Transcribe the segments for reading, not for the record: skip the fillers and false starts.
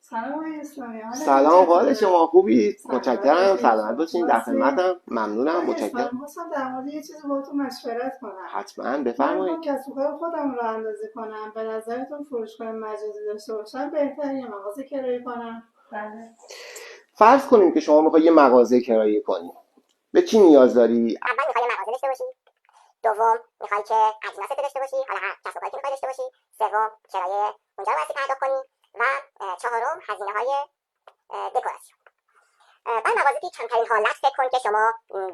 سلام آقای اسلامی. سلام، حال شما خوبی؟ متشکرم، سلام. سلامت باشین، در خدمتم، ممنونم، متشکرم. می‌خواستم در مورد یه چیزی باهاتون مشورت کنم. حتما من بفرمایید. می‌خوام کسب و کار خودم رو اندازه کنم. به نظرتون فروشگاه مجازی داشته باشم بهتره یا مغازه کرایه کنم؟ بله. فرض کنیم که شما میخوای یه مغازه کرایه کنی. به چی نیاز داری؟ اول میخوای یه مغازه داشته باشی، دوم میخوای که اجناست داشته باشی، حالا هر کسب و کاری که میخوای داشته باشی، سوم کرایه اونجا رو بایستی پرداخت کنی و چهارم هزینه‌های دکوراسیون. بعد مغازه که کمترین حالت فکر کن که شما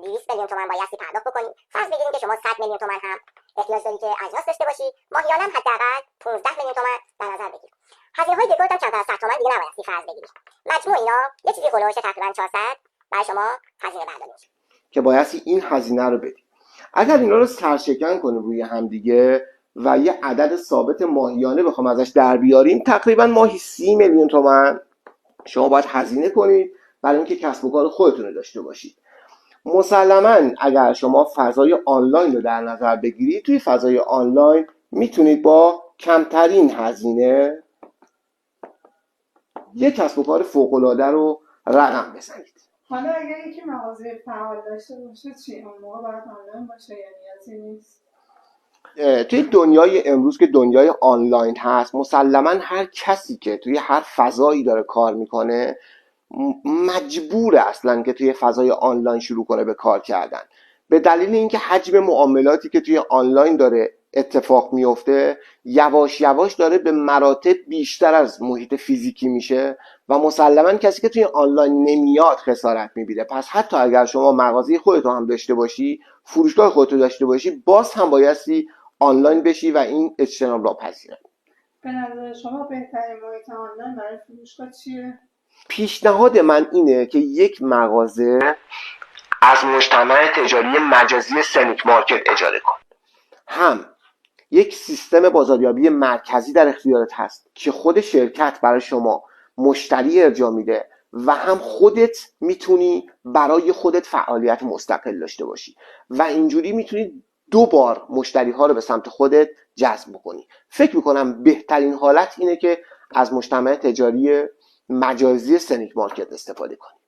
200 میلیون تومان بایستی پرداخت بکنی. فرض بگیریم که شما 100 میلیون تومان هم احتیاج داری که اجناس داشته باشی، ماهیانه هم حداقل 15 میلیون تومان در نظر بگیر. هزینه‌های دکورات هم کمتر از 100 تومان دیگه نبایستی فرض بگیری. مجموع اینا یه چیزی هولوش تقریبا 400 برای شما هزینه برداری میشه که بایستی این هزینه رو بدی. اگر اینا رو سرشکن کنیم روی همدیگه و یه عدد ثابت ماهیانه بخوام ازش در بیاریم، تقریبا ماهی 30 میلیون تومان شما باید هزینه کنید برای اینکه کسب و کار خودتون رو داشته باشید. مسلماً اگر شما فضای آنلاین رو در نظر بگیرید، توی فضای آنلاین میتونید با کمترین هزینه یک کسب و کار فوق‌العاده رو رقم بزنید. حالا اگر یکی مغازه فعال داشته باشه چی؟ اون موقع باید آنلاین باشه یا نیازی نیست؟ توی دنیای امروز که دنیای آنلاین هست، مسلماً هر کسی که توی هر فضایی داره کار میکنه مجبور اصلا که توی فضای آنلاین شروع کنه به کار کردن، به دلیل اینکه حجم معاملاتی که توی آنلاین داره اتفاق میفته یواش یواش داره به مراتب بیشتر از محیط فیزیکی میشه و مسلما کسی که توی آنلاین نمیاد خسارت میبینه. پس حتی اگر شما مغازه خودتو هم داشته باشی، فروشگاه خودتو داشته باشی، باز هم بایستی آنلاین بشی و این اجتناب ناپذیره. به نظر شما بهترین محیط آنلاین برای فروشگاه چیه؟ پیشنهاد من اینه که یک مغازه از مجتمع تجاری مجازی سنیک مارکت اجاره کن. هم یک سیستم بازاریابی مرکزی در اختیارت هست که خود شرکت برای شما مشتری ارجاع میده و هم خودت میتونی برای خودت فعالیت مستقل داشته باشی و اینجوری میتونی 2 بار مشتری ها رو به سمت خودت جذب کنی. فکر میکنم بهترین حالت اینه که از مجتمع تجاری مجازی سنیک مارکت استفاده کنی.